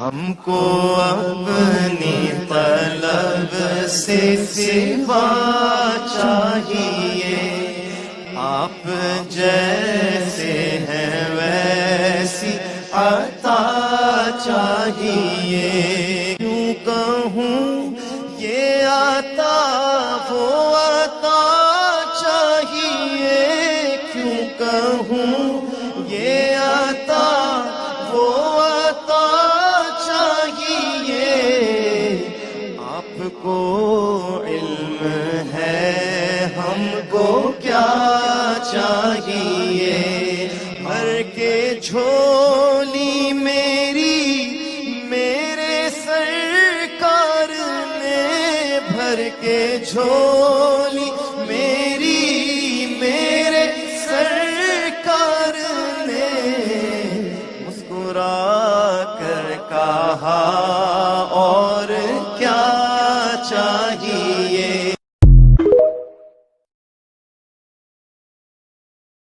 ہم کو اپنی طلب سے سوا چاہیے، آپ جیسے ہیں ویسی عطا چاہیے۔ کیوں کہوں یہ عطا وہ عطا چاہیے، کیوں کہوں یہ عطا وہ عطا چاہیے۔ آپ کو علم ہے ہم کو کیا چاہیے، بھر کے جھولی میرے سرکار نے، بھر کے جھولی میرے سرکار نے، مسکرا کر کہا اور کیا چاہیے۔